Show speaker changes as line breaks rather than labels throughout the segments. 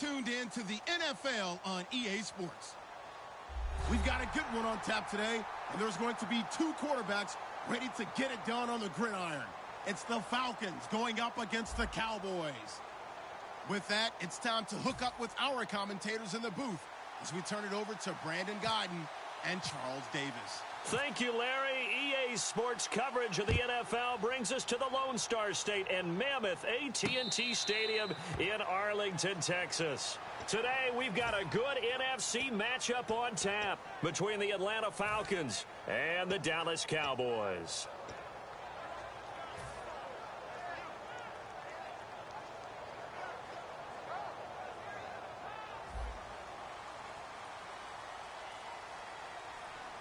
Tuned in to the NFL on EA Sports. We've got a good one on tap today, and there's going to be two quarterbacks ready to get it done on the gridiron. It's the Falcons going up against the Cowboys. With that, it's time to hook up with our commentators in the booth as we turn it over to Brandon Gaudin and Charles Davis.
Thank you, Larry. EA Sports coverage of the NFL brings us to the Lone Star State and Mammoth AT&T Stadium in Arlington, Texas. Today, we've got a good NFC matchup on tap between the Atlanta Falcons and the Dallas Cowboys.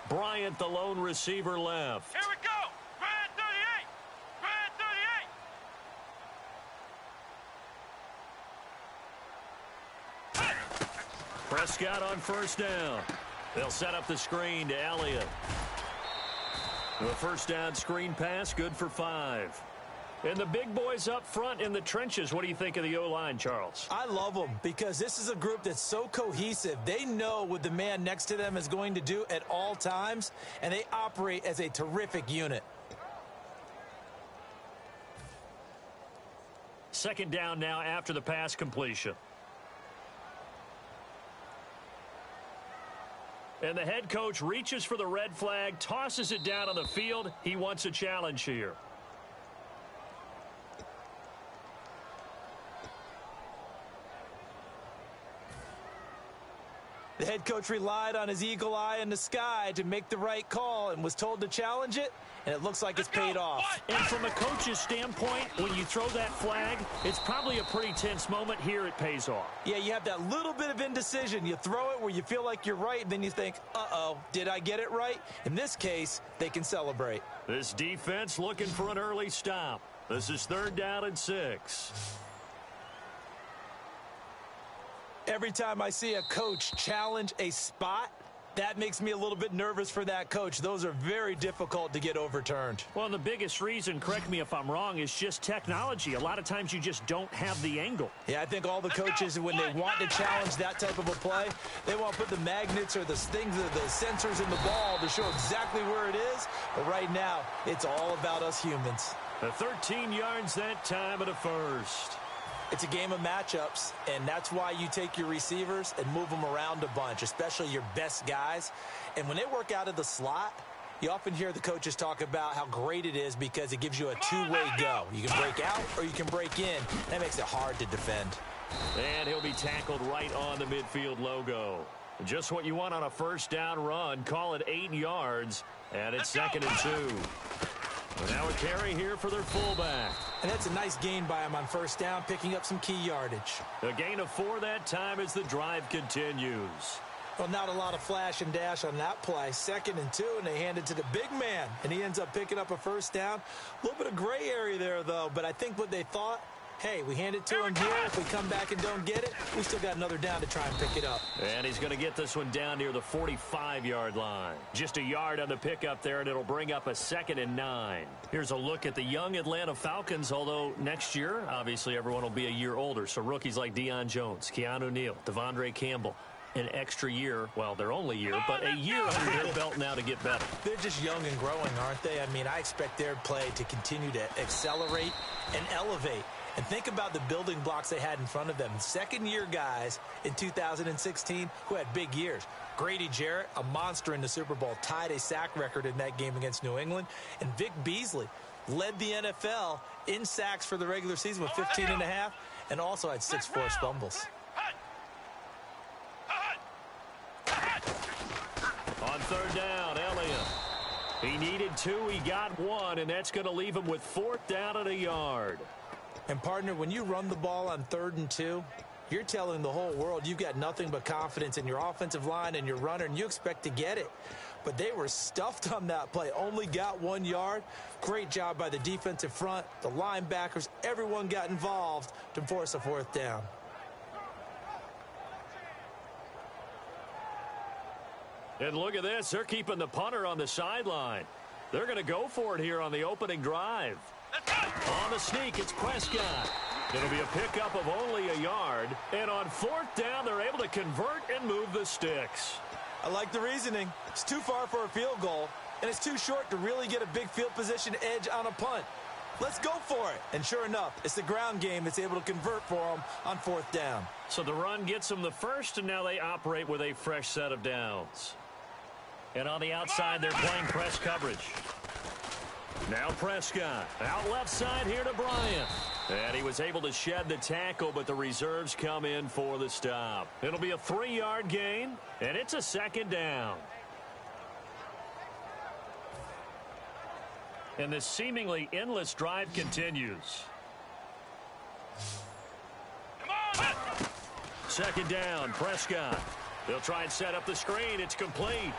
Bryant, the lone receiver, left.
Here we go. Bryant 38. Bryant 38.
Prescott on first down. They'll set up the screen to Elliott. The first down screen pass, good for 5. And the big boys up front in the trenches. What do you think of the O-line, Charles?
I love them because this is a group that's so cohesive. They know what the man next to them is going to do at all times, and they operate as a terrific unit.
Second down now after the pass completion. And the head coach reaches for the red flag, tosses it down on the field. He wants a challenge here.
The head coach relied on his eagle eye in the sky to make the right call and was told to challenge it, and it looks like it's paid off.
And from a coach's standpoint, when you throw that flag, it's probably a pretty tense moment. Here it pays off.
Yeah, you have that little bit of indecision. You throw it where you feel like you're right, and then you think, uh-oh, did I get it right? In this case, they can celebrate.
This defense looking for an early stop. This is 3rd down and 6.
Every time I see a coach challenge a spot, that makes me a little bit nervous for that coach. Those are very difficult to get overturned.
Well, the biggest reason, correct me if I'm wrong, is just technology. A lot of times you just don't have the angle.
Yeah, I think all the coaches, when they want to challenge that type of a play, they want to put the magnets or the things, the sensors in the ball to show exactly where it is. But right now, it's all about us humans.
The 13 yards that time of the first.
It's a game of matchups, and that's why you take your receivers and move them around a bunch, especially your best guys. And when they work out of the slot, you often hear the coaches talk about how great it is because it gives you a two-way go. You can break out or you can break in. That makes it hard to defend.
And he'll be tackled right on the midfield logo. Just what you want on a first down run. Call it 8 yards, and it's 2nd and 2. Now a carry here for their fullback.
And that's a nice gain by him on first down, picking up some key yardage.
A gain of 4 that time as the drive continues.
Well, not a lot of flash and dash on that play. 2nd and 2, and they hand it to the big man. And he ends up picking up a first down. A little bit of gray area there, though. But I think what they thought, hey, we hand it to him here. If we come back and don't get it, we still got another down to try and pick it up.
And he's going to get this one down near the 45-yard line. Just a yard on the pickup there, and it'll bring up a 2nd and 9. Here's a look at the young Atlanta Falcons, although next year, obviously, everyone will be a year older. So rookies like Deion Jones, Keanu Neal, Devondre Campbell, an extra year, well, their only year, but a year under their belt now to get better.
They're just young and growing, aren't they? I mean, I expect their play to continue to accelerate and elevate. And think about the building blocks they had in front of them. Second-year guys in 2016 who had big years. Grady Jarrett, a monster in the Super Bowl, tied a sack record in that game against New England. And Vic Beasley led the NFL in sacks for the regular season with 15.5 and also had 6 forced fumbles.
On 3rd down, Elliott. He needed 2, he got 1, and that's going to leave him with 4th down and a yard.
And, partner, when you run the ball on 3rd and 2, you're telling the whole world you've got nothing but confidence in your offensive line and your runner, and you expect to get it. But they were stuffed on that play, only got 1 yard. Great job by the defensive front, the linebackers, everyone got involved to force a 4th down.
And look at this, they're keeping the punter on the sideline. They're going to go for it here on the opening drive. On the sneak, it's Prescott. It'll be a pickup of only a yard. And on fourth down, they're able to convert and move the sticks.
I like the reasoning. It's too far for a field goal, and it's too short to really get a big field position edge on a punt. Let's go for it. And sure enough, it's the ground game that's able to convert for them on fourth down.
So the run gets them the first, and now they operate with a fresh set of downs. And on the outside, they're playing press coverage. Now Prescott, out left side here to Bryant. And he was able to shed the tackle, but the reserves come in for the stop. It'll be a 3-yard gain, and it's a second down. And this seemingly endless drive continues. Second down, Prescott. They'll try and set up the screen. It's complete.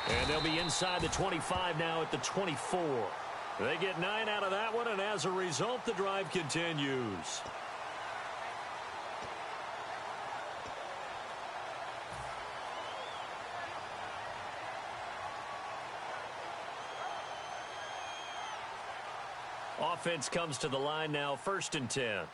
And they'll be inside the 25 now at the 24. They get 9 out of that one, and as a result, the drive continues. Offense comes to the line now, 1st and 10.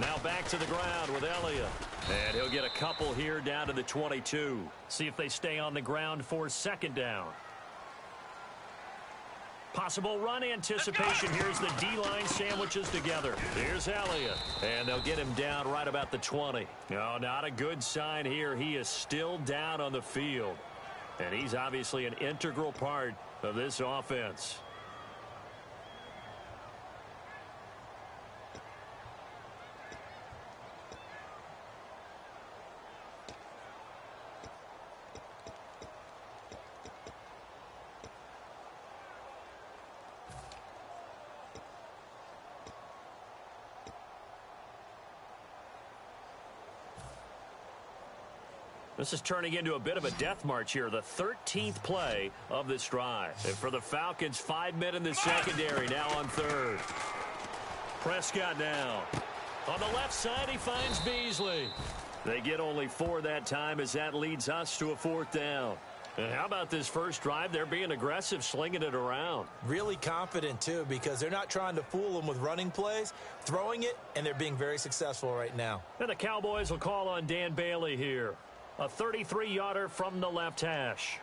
Now back to the ground with Elliott. And he'll get a couple here down to the 22. See if they stay on the ground for second down. Possible run anticipation. Here's the D-line sandwiches together. Here's Elliott. And they'll get him down right about the 20. No, not a good sign here. He is still down on the field. And he's obviously an integral part of this offense. This is turning into a bit of a death march here, the 13th play of this drive. And for the Falcons, 5 men in the secondary, now on third. Prescott now. On the left side, he finds Beasley. They get only 4 that time as that leads us to a 4th down. And how about this first drive? They're being aggressive, slinging it around.
Really confident, too, because they're not trying to fool them with running plays, throwing it, and they're being very successful right now.
And the Cowboys will call on Dan Bailey here. A 33-yarder from the left hash.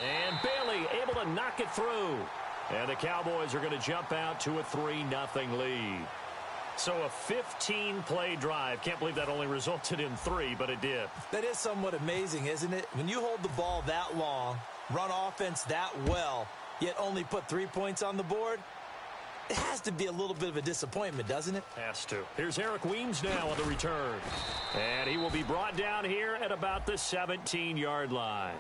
And Bailey able to knock it through. And the Cowboys are going to jump out to a 3-0 lead. So a 15-play drive. Can't believe that only resulted in 3, but it did.
That is somewhat amazing, isn't it? When you hold the ball that long, run offense that well, yet only put 3 points on the board, it has to be a little bit of a disappointment, doesn't it?
Has to. Here's Eric Weems now on the return. And he will be brought down here at about the 17-yard line.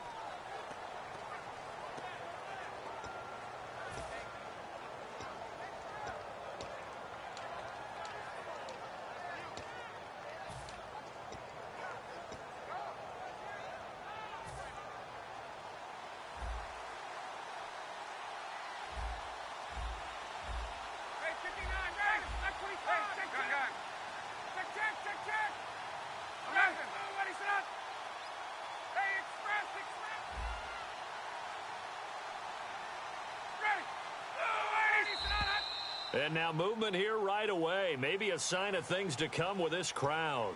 And now movement here right away. Maybe a sign of things to come with this crowd.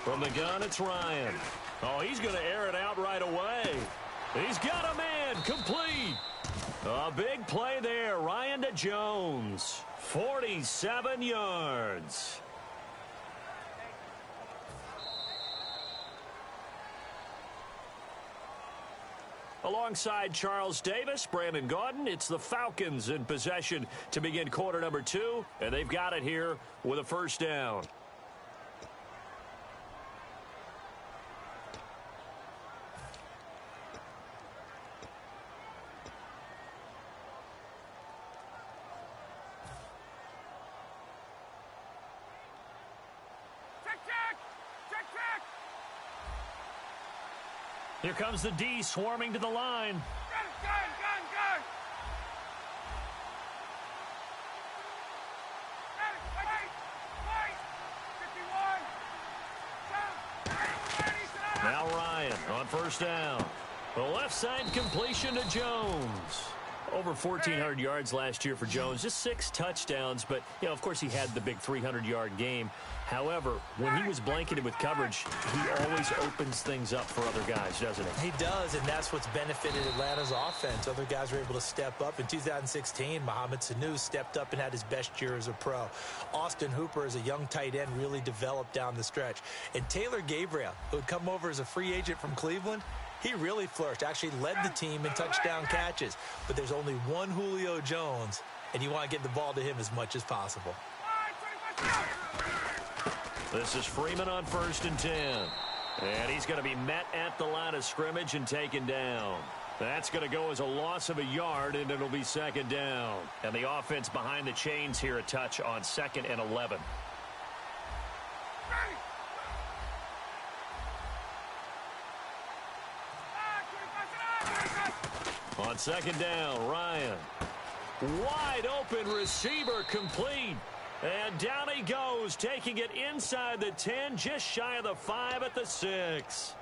From the gun, it's Ryan. Oh, he's going to air it out right away. He's got a man, complete. A big play there, Ryan to Jones. 47 yards. Alongside Charles Davis, Brandon Gaudin, it's the Falcons in possession to begin quarter number 2, and they've got it here with a first down. Here comes the D swarming to the line.
Gun. Wait. 51.
Now Ryan on first down. The left side completion to Jones. Over 1,400 yards last year for Jones. Just 6 touchdowns, but, you know, of course he had the big 300-yard game. However, when he was blanketed with coverage, he always opens things up for other guys, doesn't he?
He does, and that's what's benefited Atlanta's offense. Other guys were able to step up. In 2016, Mohamed Sanu stepped up and had his best year as a pro. Austin Hooper, as a young tight end, really developed down the stretch. And Taylor Gabriel, who had come over as a free agent from Cleveland, he really flourished, actually led the team in touchdown catches. But there's only one Julio Jones, and you want to get the ball to him as much as possible.
This is Freeman on 1st and 10. And he's going to be met at the line of scrimmage and taken down. That's going to go as a loss of a yard, and it'll be 2nd down. And the offense behind the chains here a touch on 2nd and 11. On 2nd down, Ryan. Wide open receiver complete. And down he goes, taking it inside the 10, just shy of the 5 at the 6.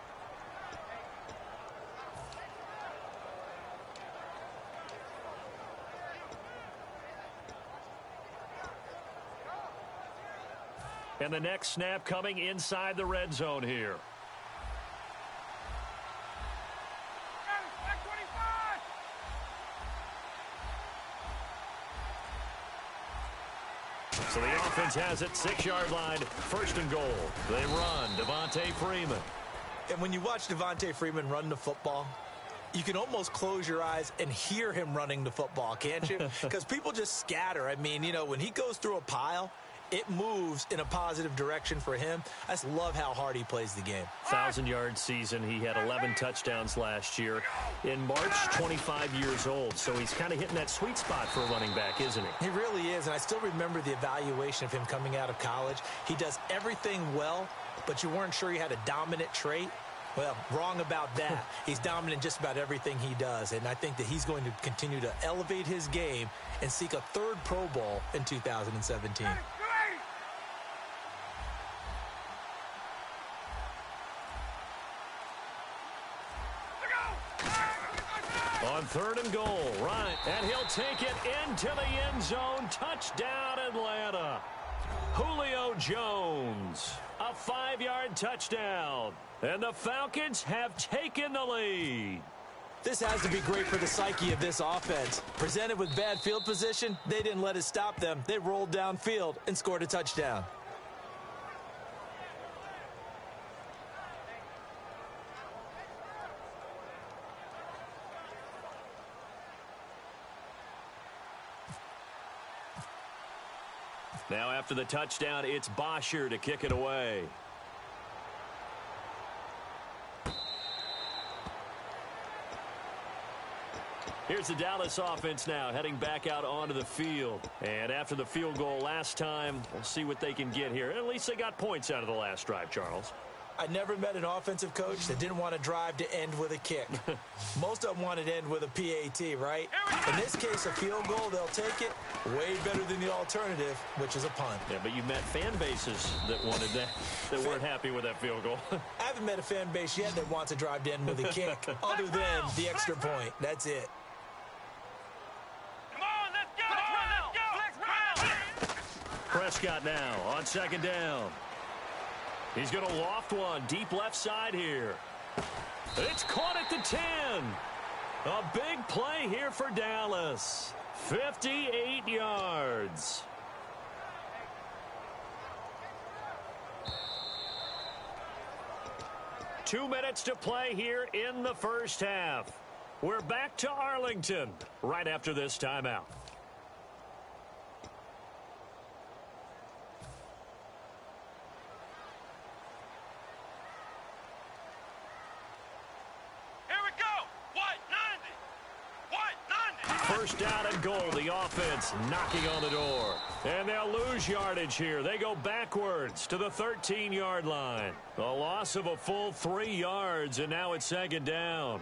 And the next snap coming inside the red zone here. So the offense has it, 6-yard line, 1st and goal. They run, Devonta Freeman.
And when you watch Devonta Freeman run the football, you can almost close your eyes and hear him running the football, can't you? Because people just scatter. I mean, you know, when he goes through a pile, it moves in a positive direction for him. I just love how hard he plays the game.
1,000-yard season. He had 11 touchdowns last year. In March, 25 years old. So he's kind of hitting that sweet spot for a running back, isn't he?
He really is, and I still remember the evaluation of him coming out of college. He does everything well, but you weren't sure he had a dominant trait. Well, wrong about that. He's dominant just about everything he does, and I think that he's going to continue to elevate his game and seek a 3rd Pro Bowl in 2017.
On 3rd and goal, Ryan, and he'll take it into the end zone. Touchdown, Atlanta. Julio Jones, a 5-yard touchdown. And the Falcons have taken the lead.
This has to be great for the psyche of this offense. Presented with bad field position, they didn't let it stop them. They rolled downfield and scored a touchdown.
Now after the touchdown, it's Bosher to kick it away. Here's the Dallas offense now heading back out onto the field. And after the field goal last time, we'll see what they can get here. At least they got points out of the last drive, Charles.
I never met an offensive coach that didn't want to drive to end with a kick. Most of them wanted to end with a PAT, right? In this case, a field goal, they'll take it. Way better than the alternative, which is a punt.
Yeah, but you met fan bases that wanted that, that weren't happy with that field goal.
I haven't met a fan base yet that wants to drive to end with a kick, other than the extra point. That's it.
Come on, let's go!
Prescott now on 2nd down. He's going to loft one deep left side here. It's caught at the 10. A big play here for Dallas. 58 yards. Two minutes to play here in the first half. We're back to Arlington right after this timeout.
Here we go! White 90! White 90!
first down and goal. The offense knocking on the door. And they'll lose yardage here. They go backwards to the 13-yard line. A loss of a full 3 yards, and now it's second down.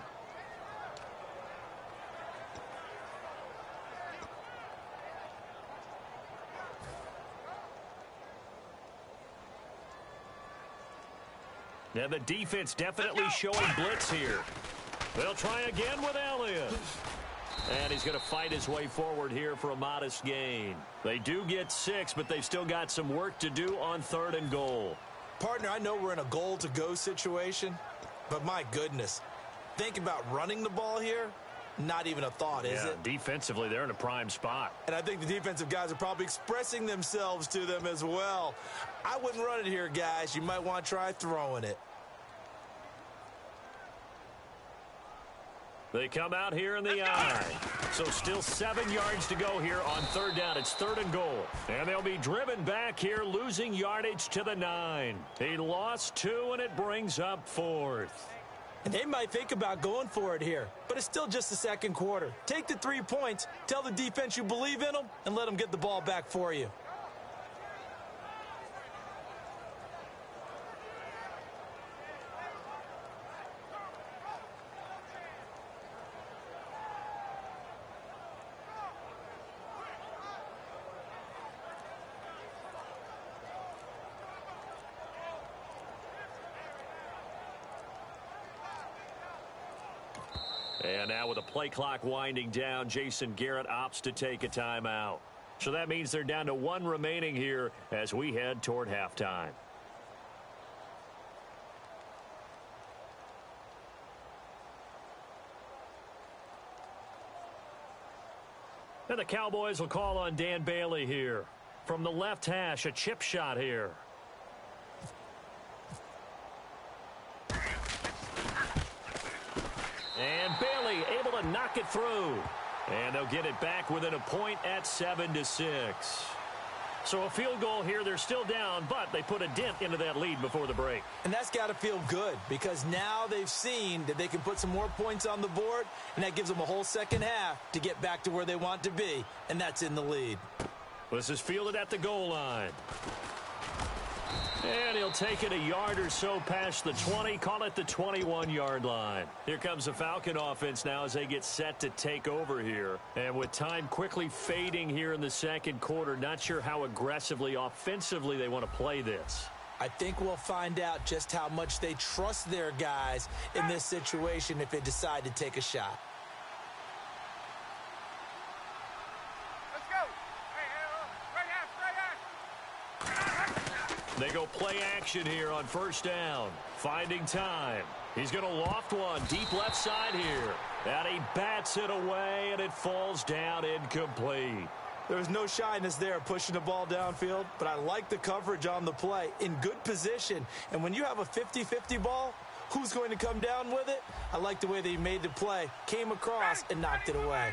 And the defense definitely showing blitz here. They'll try again with Elliott. And he's going to fight his way forward here for a modest gain. They do get 6, but they've still got some work to do on 3rd and goal.
Partner, I know we're in a goal-to-go situation, but my goodness, think about running the ball here. Not even a thought, is it?
Defensively, they're in a prime spot.
And I think the defensive guys are probably expressing themselves to them as well. I wouldn't run it here, guys. You might want to try throwing it.
They come out here in the eye. So still 7 yards to go here on 3rd down. It's 3rd and goal. And they'll be driven back here, losing yardage to the 9. He lost 2, and it brings up 4th.
And they might think about going for it here, but it's still just the second quarter. Take the 3 points, tell the defense you believe in them, and let them get the ball back for you.
And now with the play clock winding down, Jason Garrett opts to take a timeout. So that means they're down to 1 remaining here as we head toward halftime. And the Cowboys will call on Dan Bailey here. From the left hash, a chip shot here. And Bailey able to knock it through. And they'll get it back within a point at 7-6. So a field goal here. They're still down, but they put a dent into that lead before the break.
And that's got to feel good because now they've seen that they can put some more points on the board, and that gives them a whole second half to get back to where they want to be, and that's in the lead.
This is fielded at the goal line. And he'll take it a yard or so past the 20, call it the 21-yard line. Here comes the Falcon offense now as they get set to take over here. And with time quickly fading here in the second quarter, not sure how aggressively, offensively they want to play this.
I think we'll find out just how much they trust their guys in this situation if they decide to take a shot.
They go play action here on first down. Finding time. He's going to loft one deep left side here. And he bats it away, and it falls down incomplete.
There's no shyness there pushing the ball downfield, but I like the coverage on the play. In good position. And when you have a 50-50 ball, who's going to come down with it? I like the way they made the play, came across, and knocked it away.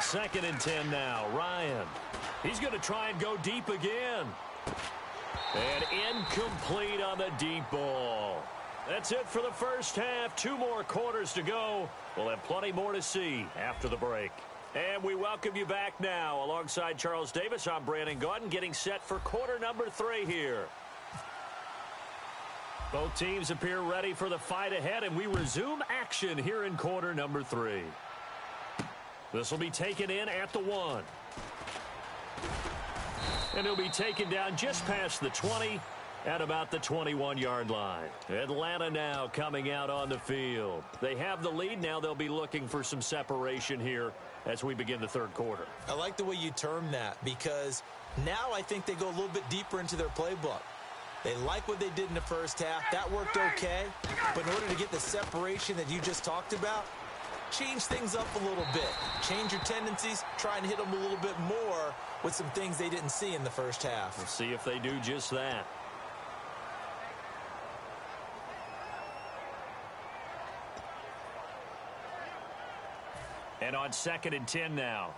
Second and 10 now. Ryan. He's going to try and go deep again. And incomplete on the deep ball. That's it for the first half. 2 more quarters to go. We'll have plenty more to see after the break. And we welcome you back now. Alongside Charles Davis, I'm Brandon Gaudin, getting set for quarter number 3 here. Both teams appear ready for the fight ahead, and we resume action here in quarter number 3. This will be taken in at the 1. And he'll be taken down just past the 20 at about the 21-yard line. Atlanta now coming out on the field. They have the lead. Now they'll be looking for some separation here as we begin the third quarter.
I like the way you term that because now I think they go a little bit deeper into their playbook. They like what they did in the first half. That worked okay. But in order to get the separation that you just talked about, change things up a little bit. Change your tendencies. Try and hit them a little bit more with some things they didn't see in the first half.
We'll see if they do just that. And on 2nd and 10 now.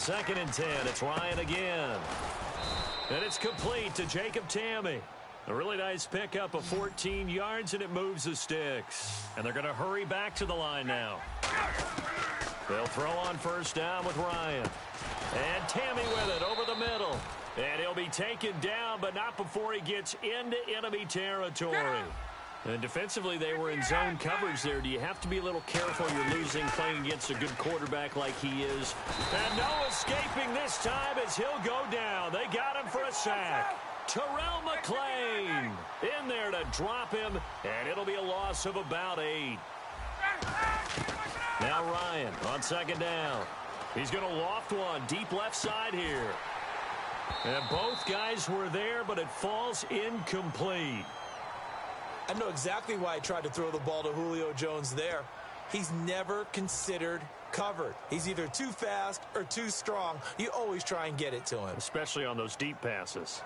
2nd and 10. It's Ryan again. And it's complete to Jacob Tamme. A really nice pickup of 14 yards, and it moves the sticks. And they're going to hurry back to the line now. They'll throw on 1st down with Ryan. And Tamme with it over the middle. And he'll be taken down, but not before he gets into enemy territory. And defensively, they were in zone coverage there. Do you have to be a little careful? You're losing playing against a good quarterback like he is. And no escaping this time as he'll go down. They got him for a sack. Terrell McClain in there to drop him, and it'll be a loss of about 8. Now Ryan on 2nd down. He's going to loft one deep left side here. And both guys were there, but it falls incomplete.
I know exactly why I tried to throw the ball to Julio Jones there. He's never considered covered. He's either too fast or too strong. You always try and get it to him.
Especially on those deep passes.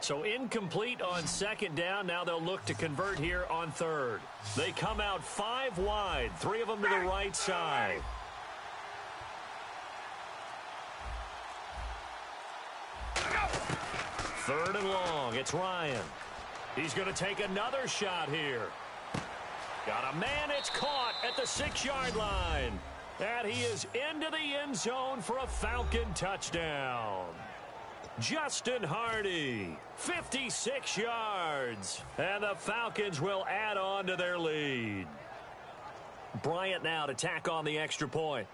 So incomplete on 2nd down. Now they'll look to convert here on 3rd. They come out 5 wide. 3 of them to the right side. Third and long. It's Ryan. He's going to take another shot here. Got a man. It's caught at the 6-yard line. And he is into the end zone for a Falcon touchdown. Justin Hardy, 56 yards. And the Falcons will add on to their lead. Bryant now to tack on the extra point.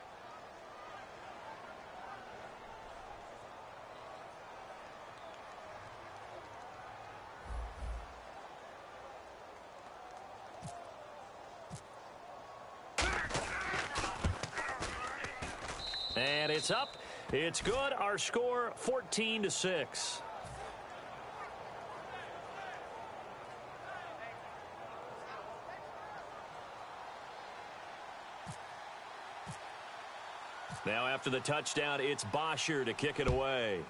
And it's up. It's good. Our score 14-6. Now after the touchdown, it's Bosher to kick it away.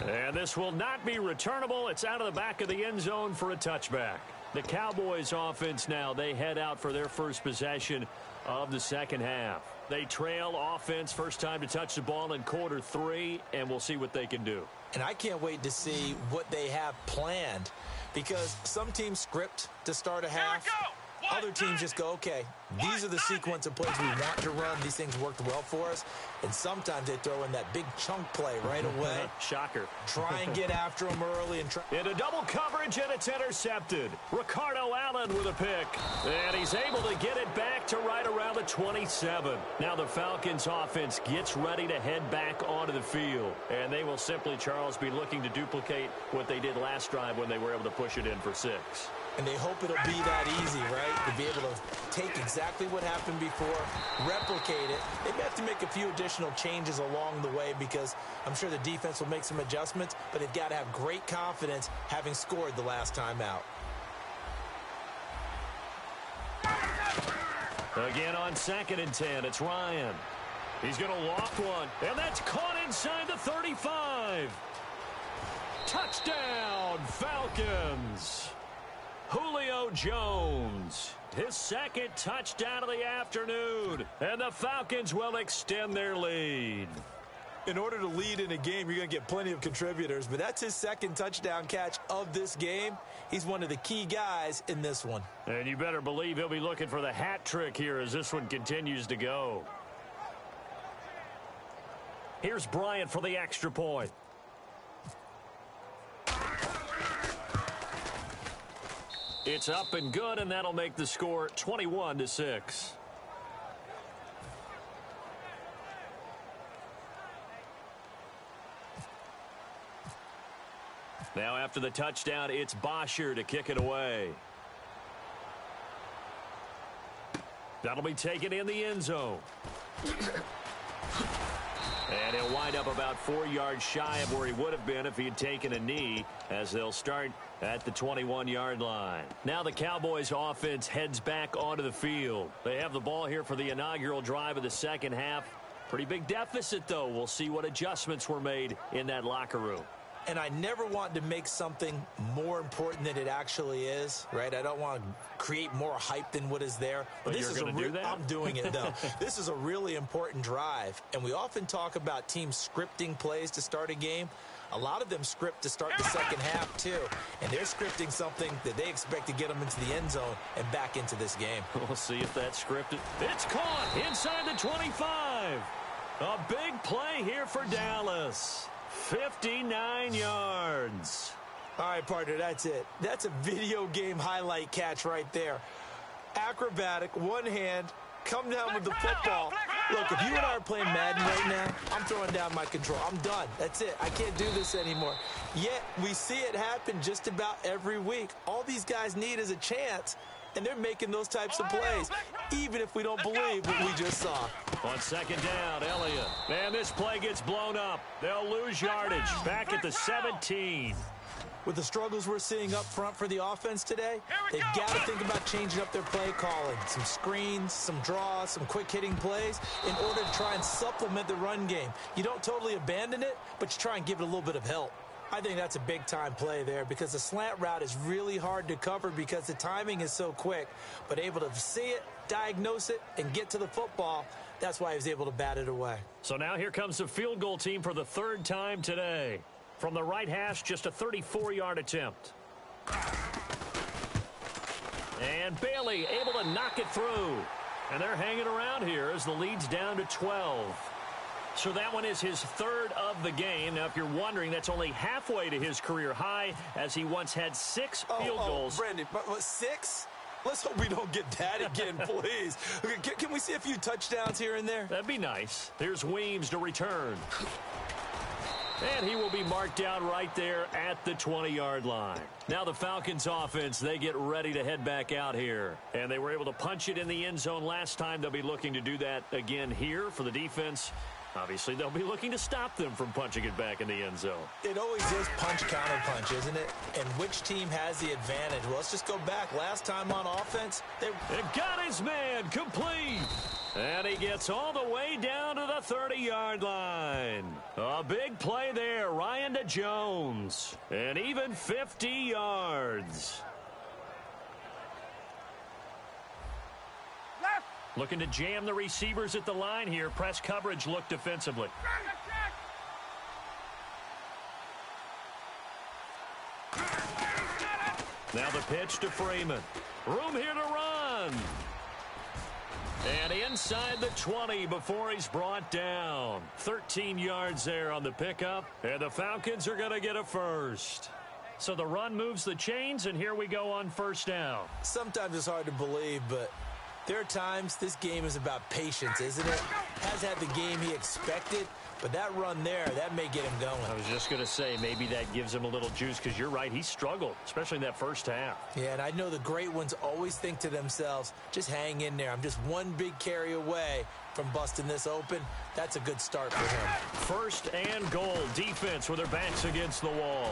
And this will not be returnable. It's out of the back of the end zone for a touchback. The Cowboys offense now, they head out for their first possession of the 2nd half. They trail offense, first time to touch the ball in quarter 3, and we'll see what they can do.
And I can't wait to see what they have planned, because some teams script to start a half. Other teams just go, okay, these are the sequence of plays we want to run. These things worked well for us. And sometimes they throw in that big chunk play right away.
Shocker.
Try and get after them early. And
into double coverage, and it's intercepted. Ricardo Allen with a pick. And he's able to get it back to right around the 27. Now the Falcons offense gets ready to head back onto the field. And they will simply, Charles, be looking to duplicate what they did last drive when they were able to push it in for 6.
And they hope it'll be that easy, right? To be able to take exactly what happened before, replicate it. They may have to make a few additional changes along the way, because I'm sure the defense will make some adjustments, but they've got to have great confidence having scored the last time out.
Again on 2nd and 10, it's Ryan. He's going to loft one, and that's caught inside the 35. Touchdown, Falcons. Julio Jones, his 2nd touchdown of the afternoon, and the Falcons will extend their lead.
In order to lead in a game, you're going to get plenty of contributors, but that's his 2nd touchdown catch of this game. He's one of the key guys in this one.
And you better believe he'll be looking for the hat trick here as this one continues to go. Here's Bryant for the extra point. It's up and good, and that'll make the score 21-6. Now after the touchdown, it's Bosher to kick it away. That'll be taken in the end zone. And he'll wind up about 4 yards shy of where he would have been if he had taken a knee, as they'll start at the 21-yard line. Now the Cowboys offense heads back onto the field. They have the ball here for the inaugural drive of the 2nd half. Pretty big deficit, though. We'll see what adjustments were made in that locker room.
and I never want to make something more important than it actually is, right? I don't want to create more hype than what is there.
But this is going to do that?
I'm doing it, though. This is a really important drive, and we often talk about teams scripting plays to start a game. A lot of them script to start the second half, too, and they're scripting something that they expect to get them into the end zone and back into this game.
We'll see if that's scripted. It's caught inside the 25. A big play here for Dallas. 59 yards.
All right, partner, that's it. That's a video game highlight catch right there. Acrobatic, one hand, come down with the football. Look, if you and I are playing Madden right now, I'm throwing down my control. I'm done. That's it. I can't do this anymore. Yet, we see it happen just about every week. All these guys need is a chance, and they're making those types of plays, even if we don't believe what we just saw.
On second down, Elliott. Man, this play gets blown up. They'll lose yardage. Back at the 17.
With the struggles we're seeing up front for the offense today, they've got to think about changing up their play calling. Some screens, some draws, some quick-hitting plays in order to try and supplement the run game. You don't totally abandon it, but you try and give it a little bit of help. I think that's a big-time play there because the slant route is really hard to cover because the timing is so quick. But able to see it, diagnose it, and get to the football, that's why he was able to bat it away.
So now here comes the field goal team for the third time today. From the right hash, just a 34-yard attempt. And Bailey able to knock it through. And they're hanging around here as the lead's down to 12. So that one is his third of the game. Now, if you're wondering, that's only halfway to his career high, as he once had 6 field goals.
Brandon, but 6? Let's hope we don't get that again, please. Okay, can we see a few touchdowns here and there?
That'd be nice. Here's Weems to return. And he will be marked down right there at the 20-yard line. Now the Falcons offense, they get ready to head back out here. And they were able to punch it in the end zone last time. They'll be looking to do that again here for the defense. Obviously, they'll be looking to stop them from punching it back in the end zone.
It always is punch-counter-punch, isn't it? And which team has the advantage? Well, let's just go back. Last time on offense, they
got his man complete. And he gets all the way down to the 30-yard line. A big play there, Ryan to Jones. And even 50 yards. Looking to jam the receivers at the line here. Press coverage look defensively. Now the pitch to Freeman. Room here to run. And inside the 20 before he's brought down. 13 yards there on the pickup. And the Falcons are going to get a first. So the run moves the chains, and here we go on first down.
Sometimes it's hard to believe, but there are times this game is about patience, isn't it? Has had the game he expected, but that run there, that may get him going.
I was just going to say, maybe that gives him a little juice, because you're right, he struggled, especially in that first half.
Yeah, and I know the great ones always think to themselves, just hang in there. I'm just one big carry away from busting this open. That's a good start for him.
First and goal, defense with their backs against the wall.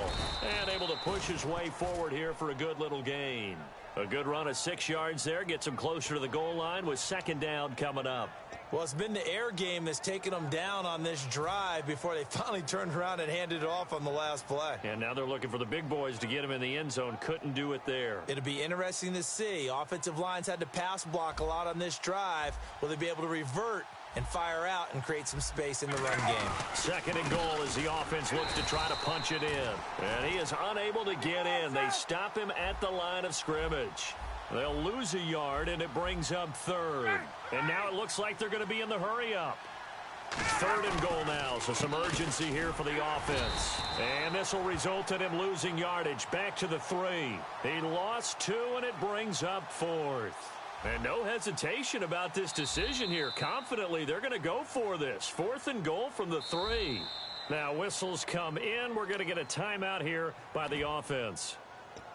And able to push his way forward here for a good little gain. A good run of 6 yards there, gets him closer to the goal line with second down coming up.
Well, it's been the air game that's taken them down on this drive before they finally turned around and handed it off on the last play.
And now they're looking for the big boys to get him in the end zone. Couldn't do it there.
It'll be interesting to see. Offensive lines had to pass block a lot on this drive. Will they be able to revert and fire out and create some space in the run game?
Second and goal as the offense looks to try to punch it in. And he is unable to get in. They stop him at the line of scrimmage. They'll lose a yard, and it brings up third. And now it looks like they're going to be in the hurry-up. Third and goal now, so some urgency here for the offense. And this will result in him losing yardage back to the 3. He lost 2, and it brings up 4th. And no hesitation about this decision here. Confidently, they're going to go for this. 4th and goal from the 3. Now, whistles come in. We're going to get a timeout here by the offense.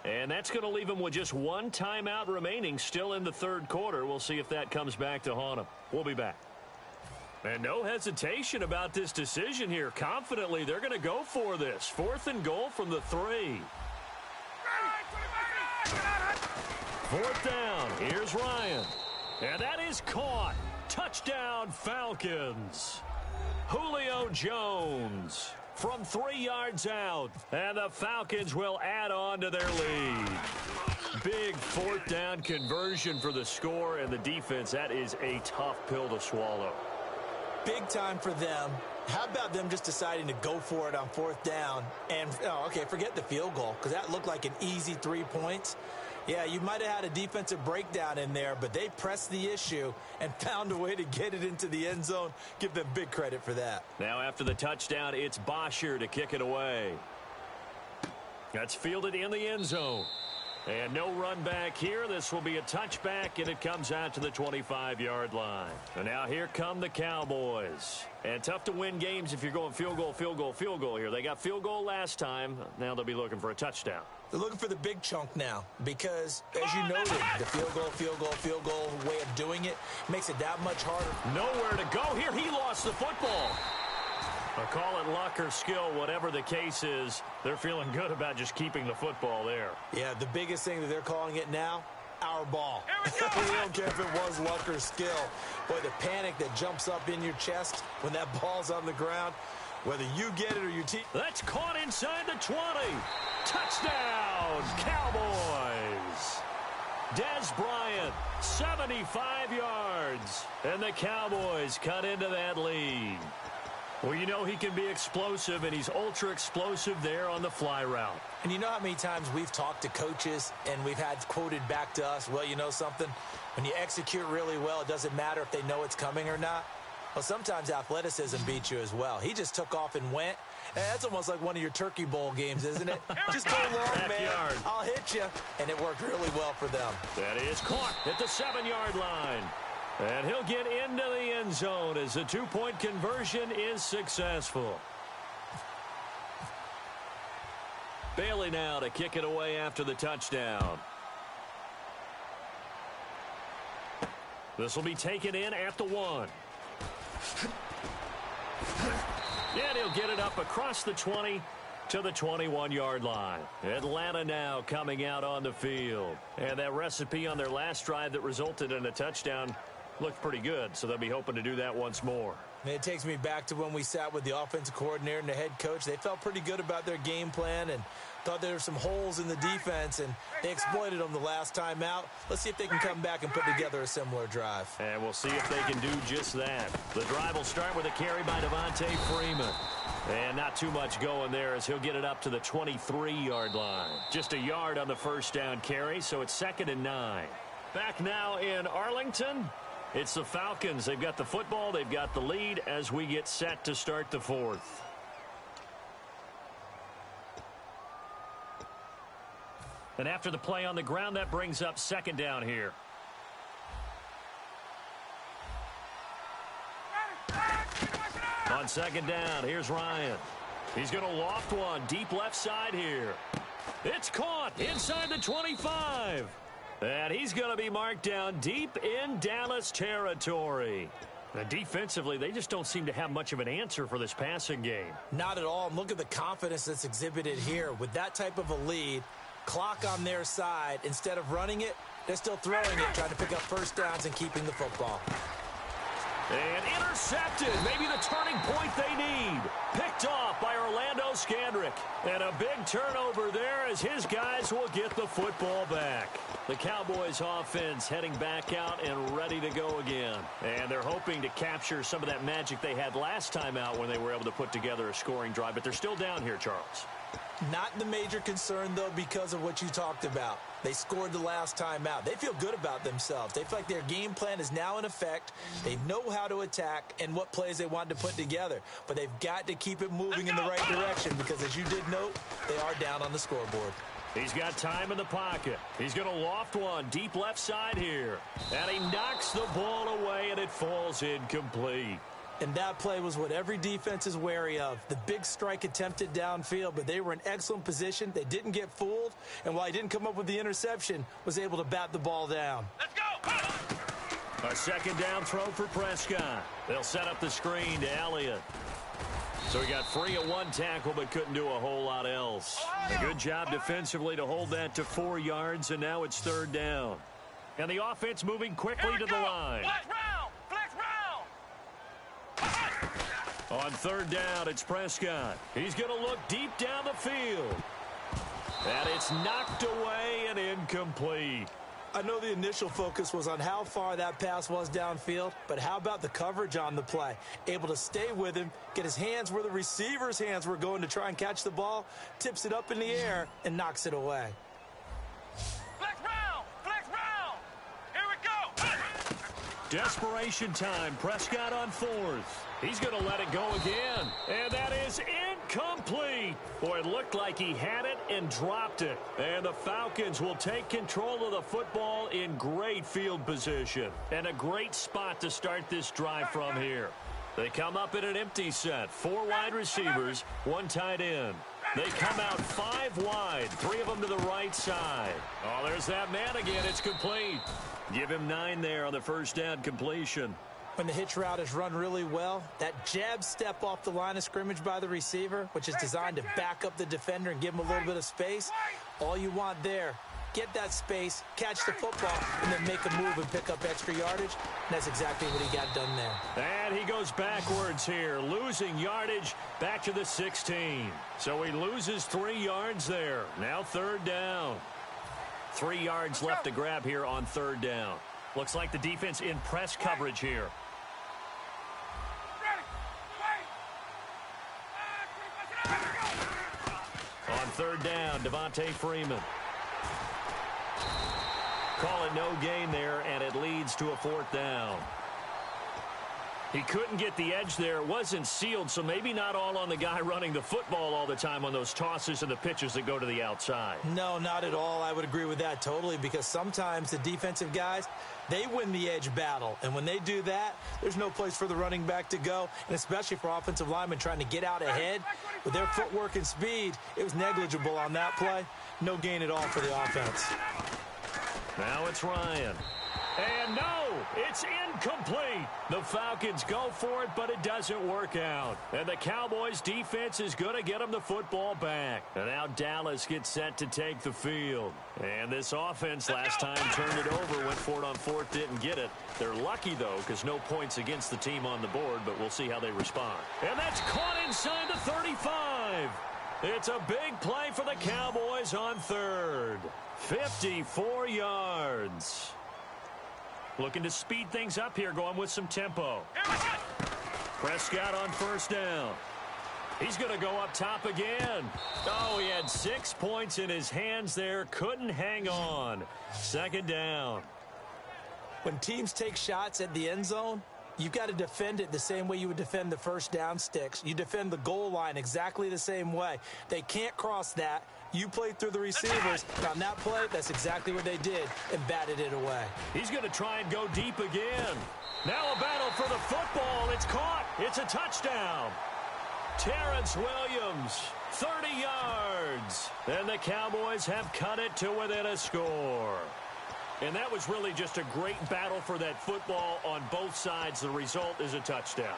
And that's going to leave him with just one timeout remaining still in the third quarter. We'll see if that comes back to haunt him. We'll be back. And no hesitation about this decision here. Confidently, they're going to go for this. 4th and goal from the 3. 4th down. Here's Ryan. And that is caught. Touchdown, Falcons. Julio Jones. from 3 yards out. And the Falcons will add on to their lead. Big fourth down conversion for the score, and the defense, that is a tough pill to swallow.
Big time for them. How about them just deciding to go for it on fourth down? And, forget the field goal, because that looked like an easy 3 points. Yeah, you might have had a defensive breakdown in there, but they pressed the issue and found a way to get it into the end zone. Give them big credit for that.
Now after the touchdown, it's Bosher to kick it away. That's fielded in the end zone. And no run back here. This will be a touchback, and it comes out to the 25-yard line. And now here come the Cowboys. And tough to win games if you're going field goal, field goal, field goal here. They got field goal last time. Now they'll be looking for a touchdown.
They're looking for the big chunk now because, as you noted, the field goal, field goal, field goal way of doing it makes it that much harder.
Nowhere to go here. He lost the football. I'll call it luck or skill, whatever the case is. They're feeling good about just keeping the football there.
Yeah, the biggest thing that they're calling it now, our ball. We don't care if it was luck or skill. Boy, the panic that jumps up in your chest when that ball's on the ground, whether you get it or your team.
That's caught inside the 20. Touchdown, Cowboys. Dez Bryant, 75 yards. And the Cowboys cut into that lead. Well, you know he can be explosive, and he's ultra-explosive there on the fly route.
And you know how many times we've talked to coaches and we've had quoted back to us, well, you know something? When you execute really well, it doesn't matter if they know it's coming or not. Well, sometimes athleticism beats you as well. He just took off and went. That's almost like one of your Turkey Bowl games, isn't it? Just go long, man. I'll hit you. And it worked really well for them.
That is caught at the 7-yard line. And he'll get into the end zone as the 2-point conversion is successful. Bailey now to kick it away after the touchdown. This will be taken in at the 1. And he'll get it up across the 20 to the 21-yard line. Atlanta now coming out on the field. And that recipe on their last drive that resulted in a touchdown looked pretty good, so they'll be hoping to do that once more.
And it takes me back to when we sat with the offensive coordinator and the head coach. They felt pretty good about their game plan and thought there were some holes in the defense, and they exploited them the last time out. Let's see if they can come back and put together a similar drive.
And we'll see if they can do just that. The drive will start with a carry by Devontae Freeman. And not too much going there as he'll get it up to the 23-yard line. Just a yard on the first down carry, so it's 2nd and 9. Back now in Arlington. It's the Falcons. They've got the football. They've got the lead as we get set to start the 4th. And after the play on the ground, that brings up 2nd down here. On 2nd down, here's Ryan. He's going to loft one deep left side here. It's caught inside the 25. And he's going to be marked down deep in Dallas territory. Now, defensively, they just don't seem to have much of an answer for this passing game.
Not at all. And look at the confidence that's exhibited here. With that type of a lead, clock on their side, instead of running it, they're still throwing it, trying to pick up first downs and keeping the football.
And intercepted. Maybe the turning point they need. Picked off by Orlando Scandrick. And a big turnover there as his guys will get the football back. The Cowboys offense heading back out and ready to go again. And they're hoping to capture some of that magic they had last time out when they were able to put together a scoring drive. But they're still down here, Charles.
Not the major concern, though, because of what you talked about. They scored the last time out. They feel good about themselves. They feel like their game plan is now in effect. They know how to attack and what plays they want to put together. But they've got to keep it moving in the right direction because, as you did note, they are down on the scoreboard.
He's got time in the pocket. He's going to loft one deep left side here. And he knocks the ball away, and it falls incomplete.
And that play was what every defense is wary of. The big strike attempted downfield, but they were in excellent position. They didn't get fooled, and while he didn't come up with the interception, was able to bat the ball down.
Let's go!
A 2nd down throw for Prescott. They'll set up the screen to Elliott. So he got free of one tackle, but couldn't do a whole lot else. A good job defensively to hold that to 4 yards, and now it's 3rd down. And the offense moving quickly to the line.
Flex round! Flex round!
On third down, it's Prescott. He's going to look deep down the field. And it's knocked away and incomplete.
I know the initial focus was on how far that pass was downfield, but how about the coverage on the play? Able to stay with him, get his hands where the receiver's hands were going to try and catch the ball, tips it up in the air, and knocks it away.
Flex round! Flex round! Here we go!
Desperation time. Prescott on fourth. He's going to let it go again. And that is incomplete. Boy, it looked like he had it and dropped it. And the Falcons will take control of the football in great field position. And a great spot to start this drive from here. They come up in an empty set. 4 wide receivers, 1 tight end. They come out 5 wide, 3 of them to the right side. Oh, there's that man again. It's complete. Give him 9 there on the first down completion.
When the hitch route is run really well, that jab step off the line of scrimmage by the receiver, which is designed to back up the defender and give him a little bit of space, all you want there, get that space, catch the football, and then make a move and pick up extra yardage. And that's exactly what he got done there.
And he goes backwards here, losing yardage back to the 16. So he loses 3 yards there. Now third down. 3 yards left to grab here on third down. Looks like the defense in press coverage here. On third down, Devontae Freeman. Call it no gain there, and it leads to a 4th down. He couldn't get the edge there. It wasn't sealed, so maybe not all on the guy running the football all the time on those tosses and the pitches that go to the outside.
No, not at all. I would agree with that totally, because sometimes the defensive guys, they win the edge battle. And when they do that, there's no place for the running back to go, and especially for offensive linemen trying to get out ahead. With their footwork and speed, it was negligible on that play. No gain at all for the offense.
Now it's Ryan. And no, it's incomplete. The Falcons go for it, but it doesn't work out. And the Cowboys defense is going to get them the football back. And now Dallas gets set to take the field. And this offense last time turned it over, went for it on 4th, didn't get it. They're lucky, though, because no points against the team on the board, but we'll see how they respond. And that's caught inside the 35. It's a big play for the Cowboys on third. 54 yards. Looking to speed things up here, going with some tempo. Prescott on first down. He's going to go up top again. Oh, he had 6 points in his hands there. Couldn't hang on. 2nd down.
When teams take shots at the end zone, you've got to defend it the same way you would defend the first down sticks. You defend the goal line exactly the same way. They can't cross that. You played through the receivers. On that play, that's exactly what they did and batted it away.
He's going to try and go deep again. Now a battle for the football. It's caught. It's a touchdown. Terrence Williams, 30 yards. And the Cowboys have cut it to within a score. And that was really just a great battle for that football on both sides. The result is a touchdown.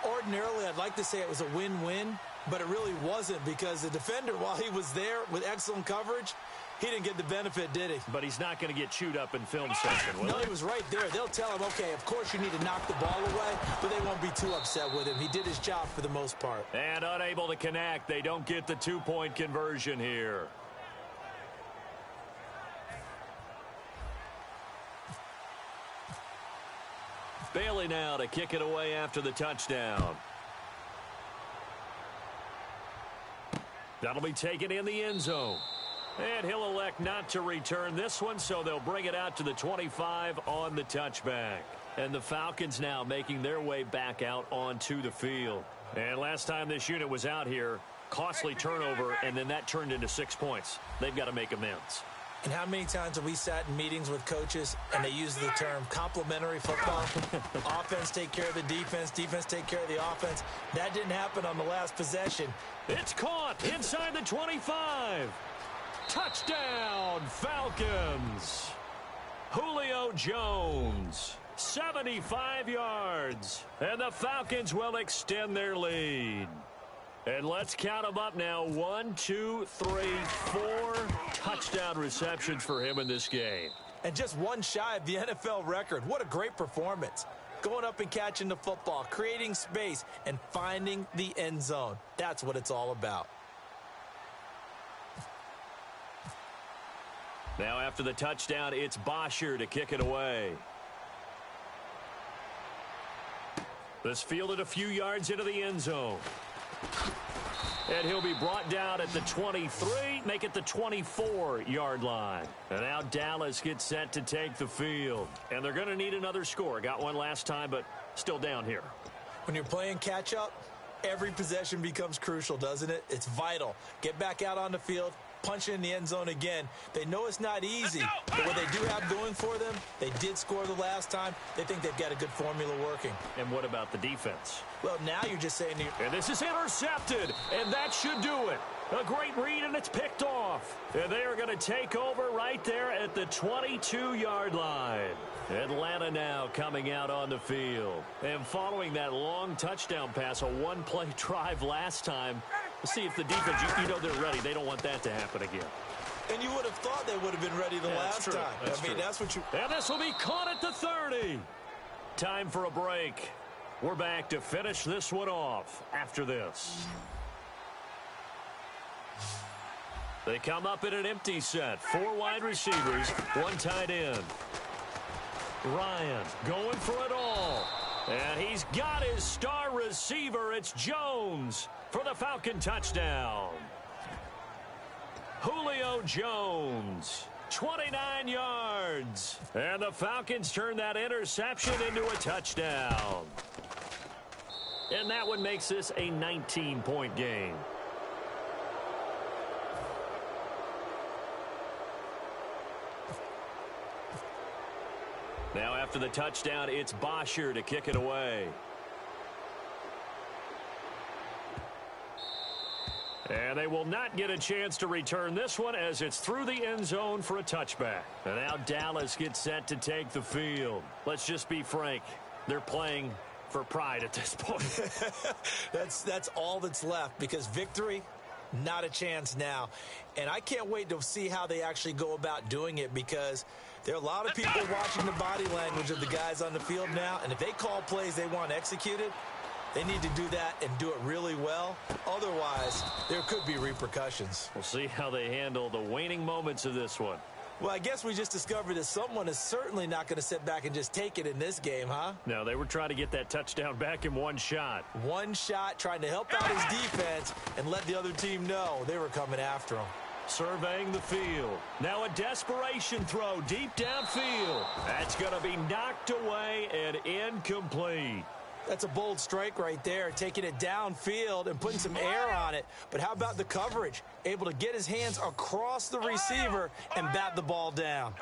Ordinarily, I'd like to say it was a win-win, but it really wasn't, because the defender, while he was there with excellent coverage, he didn't get the benefit, did he?
But he's not going to get chewed up in film session, will
No,
he?
he was right there. They'll tell him, okay, of course you need to knock the ball away, but they won't be too upset with him. He did his job for the most part.
And unable to connect. They don't get the 2-point conversion here. Bailey now to kick it away after the touchdown. That'll be taken in the end zone. And he'll elect not to return this one, so they'll bring it out to the 25 on the touchback. And the Falcons now making their way back out onto the field. And last time this unit was out here, costly turnover, and then that turned into 6 points. They've got to make amends.
And how many times have we sat in meetings with coaches and they use the term complementary football? Offense take care of the defense, defense take care of the offense. That didn't happen on the last possession.
It's caught inside the 25. Touchdown, Falcons. Julio Jones, 75 yards. And the Falcons will extend their lead. And let's count them up now. 1, 2, 3, 4 touchdown receptions for him in this game.
And just one shy of the NFL record. What a great performance. going up and catching the football, creating space, and finding the end zone. That's what it's all about.
Now after the touchdown, it's Bosher to kick it away. This fielded a few yards into the end zone. And he'll be brought down at the 23, make it the 24-yard line. And now Dallas gets set to take the field. And they're going to need another score. Got one last time, but still down here.
When you're playing catch-up, every possession becomes crucial, doesn't it? It's vital. Get back out on the field, punch in the end zone again. They know it's not easy, but what they do have going for them, they did score the last time. They think they've got a good formula working.
And what about the defense?
Well, now you're just saying...
And this is intercepted, and that should do it. A great read, and it's picked off. And they are going to take over right there at the 22-yard line. Atlanta now coming out on the field. And following that long touchdown pass, a one-play drive last time, let's see if the defense, you know they're ready. They don't want that to happen again.
And you would have thought they would have been ready the last time. That's what you...
And this will be caught at the 30. Time for a break. We're back to finish this one off after this. They come up in an empty set. 4 wide receivers, 1 tight end. Ryan going for it all. And he's got his star receiver. It's Jones for the Falcon touchdown. Julio Jones, 29 yards. And the Falcons turn that interception into a touchdown. And that one makes this a 19-point game. Now after the touchdown, it's Bosher to kick it away. And they will not get a chance to return this one as it's through the end zone for a touchback. And now Dallas gets set to take the field. Let's just be frank. They're playing for pride at this point.
That's all that's left, because victory, not a chance now. And I can't wait to see how they actually go about doing it, because there are a lot of people watching the body language of the guys on the field now, and if they call plays they want executed, they need to do that and do it really well. Otherwise, there could be repercussions.
We'll see how they handle the waning moments of this one.
Well, I guess we just discovered that someone is certainly not going to sit back and just take it in this game, huh?
No, they were trying to get that touchdown back in one shot.
One shot, trying to help out his defense and let the other team know they were coming after him.
Surveying the field. Now a desperation throw deep downfield. That's going to be knocked away and incomplete.
That's a bold strike right there, taking it downfield and putting some air on it. But how about the coverage? Able to get his hands across the receiver and bat the ball down.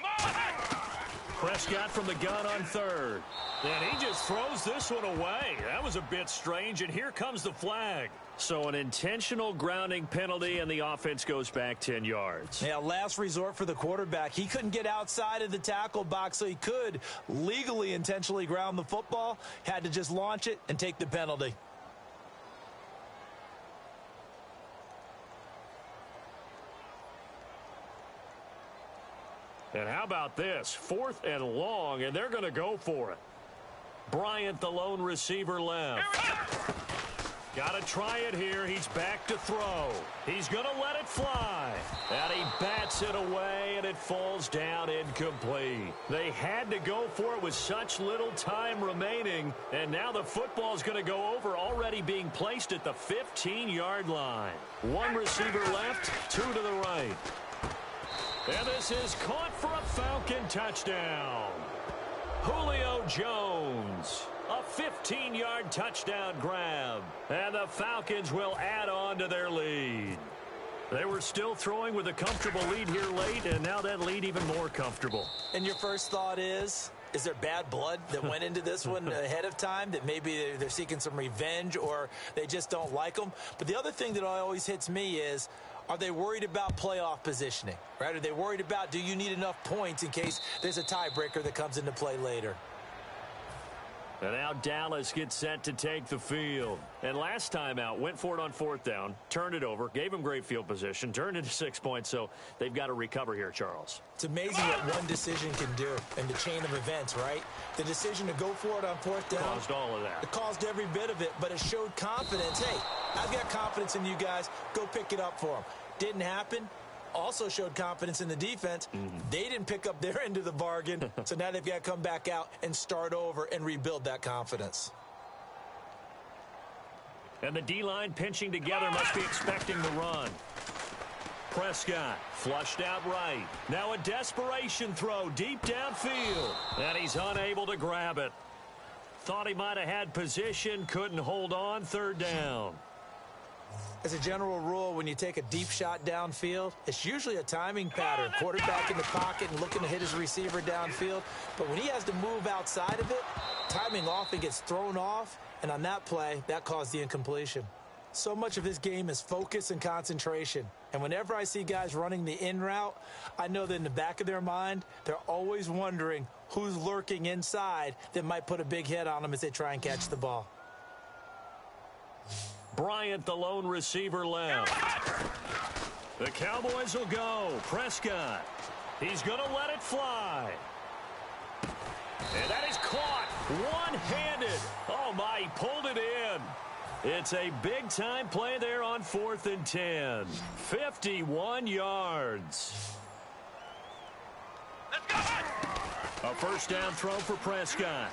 Prescott from the gun on third. And he just throws this one away. That was a bit strange, and here comes the flag. So an intentional grounding penalty, and the offense goes back 10 yards.
Yeah, last resort for the quarterback. He couldn't get outside of the tackle box, so he could legally intentionally ground the football. Had to just launch it and take the penalty.
And how about this? 4th and long, and they're going to go for it. Bryant, the lone receiver, left. Got to try it here. He's back to throw. He's going to let it fly. And he bats it away, and it falls down incomplete. They had to go for it with such little time remaining, and now the football is going to go over, already being placed at the 15-yard line. 1 receiver left, 2 to the right. And this is caught for a Falcon touchdown. Julio Jones, a 15-yard touchdown grab. And the Falcons will add on to their lead. They were still throwing with a comfortable lead here late, and now that lead even more comfortable.
And your first thought is there bad blood that went into this one ahead of time, that maybe they're seeking some revenge or they just don't like them? But the other thing that always hits me is, are they worried about playoff positioning, right? Are they worried about, do you need enough points in case there's a tiebreaker that comes into play later?
And now Dallas gets set to take the field. And last time out, went for it on 4th down, turned it over, gave him great field position, turned it to 6 points, so they've got to recover here, Charles.
It's amazing what one decision can do in the chain of events, right? The decision to go for it on 4th down.
Caused all of that.
It caused every bit of it, but it showed confidence. Hey, I've got confidence in you guys. Go pick it up for them. Didn't happen. Also showed confidence in the defense. They didn't pick up their end of the bargain, so now they've got to come back out and start over and rebuild that confidence.
And the D-line pinching together must be expecting the run. Prescott flushed out right. Now a desperation throw deep downfield. And he's unable to grab it. Thought he might have had position, couldn't hold on, 3rd down.
As a general rule, when you take a deep shot downfield, it's usually a timing pattern. Quarterback in the pocket and looking to hit his receiver downfield. But when he has to move outside of it, timing often gets thrown off. And on that play, that caused the incompletion. So much of this game is focus and concentration. And whenever I see guys running the in route, I know that in the back of their mind, they're always wondering who's lurking inside that might put a big hit on them as they try and catch the ball.
Bryant, the lone receiver, left. The Cowboys will go. Prescott. He's going to let it fly. And that is caught one-handed. Oh, my, he pulled it in. It's a big-time play there on 4th and 10. 51 yards.
Let's go!
A 1st down throw for Prescott.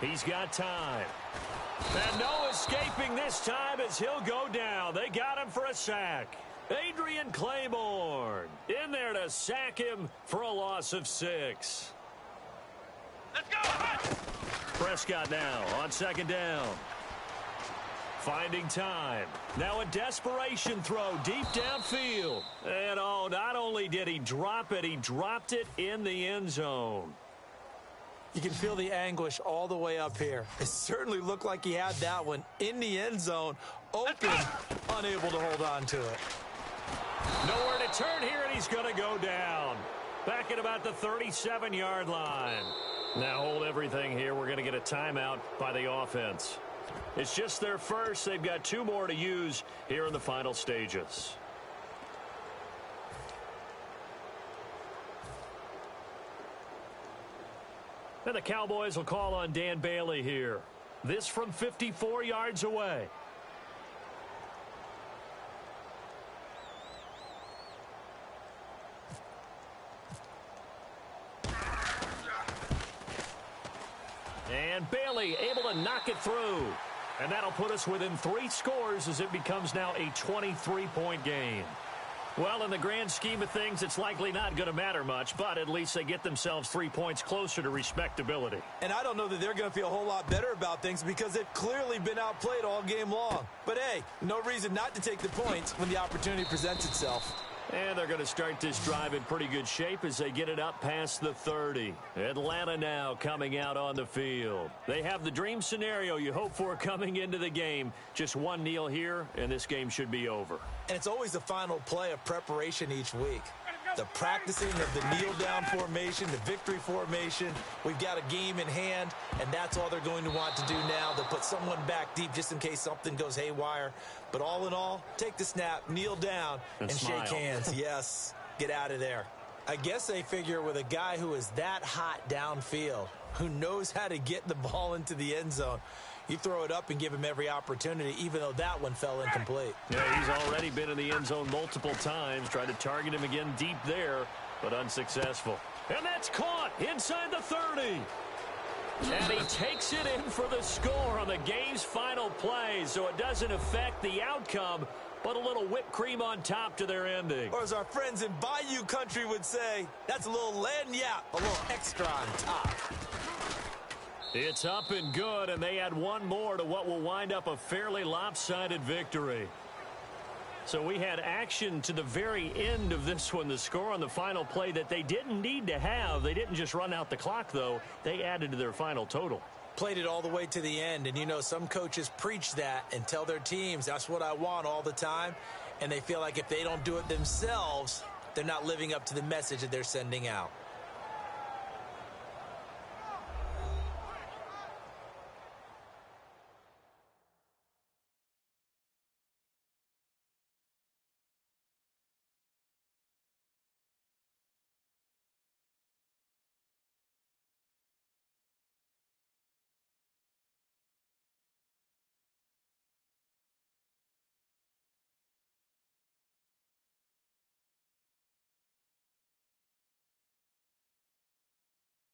He's got time. And no escaping this time as he'll go down. They got him for a sack. Adrian Claiborne in there to sack him for a loss of 6.
Let's go!
Prescott now on 2nd down. Finding time. Now a desperation throw deep downfield. And oh, not only did he drop it, he dropped it in the end zone.
You can feel the anguish all the way up here. It certainly looked like he had that one in the end zone, open, unable to hold on to it.
Nowhere to turn here, and he's going to go down. Back at about the 37-yard line. Now hold everything here. We're going to get a timeout by the offense. It's just their first. They've got 2 more to use here in the final stages. And the Cowboys will call on Dan Bailey here. This from 54 yards away. And Bailey able to knock it through. And that'll put us within 3 scores as it becomes now a 23-point game. Well, in the grand scheme of things, it's likely not going to matter much, but at least they get themselves 3 points closer to respectability.
And I don't know that they're going to feel a whole lot better about things because they've clearly been outplayed all game long. But, hey, no reason not to take the points when the opportunity presents itself.
And they're going to start this drive in pretty good shape as they get it up past the 30. Atlanta now coming out on the field. They have the dream scenario you hope for coming into the game. Just one kneel here, and this game should be over.
And it's always the final play of preparation each week. The practicing of the kneel-down formation, the victory formation. We've got a game in hand, and that's all they're going to want to do now. They'll put someone back deep just in case something goes haywire. But all in all, take the snap, kneel down, and shake hands. Yes, get out of there. I guess they figure with a guy who is that hot downfield, who knows how to get the ball into the end zone, you throw it up and give him every opportunity, even though that one fell incomplete.
Yeah, he's already been in the end zone multiple times. Tried to target him again deep there, but unsuccessful. And that's caught inside the 30. And he takes it in for the score on the game's final play, so it doesn't affect the outcome, but a little whipped cream on top to their ending.
Or as our friends in Bayou Country would say, that's a little lagniappe, a little extra on top.
It's up and good, and they add one more to what will wind up a fairly lopsided victory. So we had action to the very end of this one, the score on the final play that they didn't need to have. They didn't just run out the clock, though. They added to their final total.
Played it all the way to the end, and you know some coaches preach that and tell their teams that's what I want all the time, and they feel like if they don't do it themselves, they're not living up to the message that they're sending out.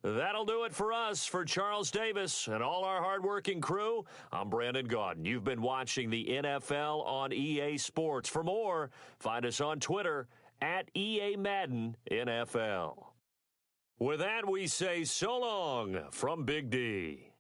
That'll do it for us. For Charles Davis and all our hardworking crew, I'm Brandon Gaudin. You've been watching the NFL on EA Sports. For more, find us on Twitter at EA Madden NFL. With that, we say so long from Big D.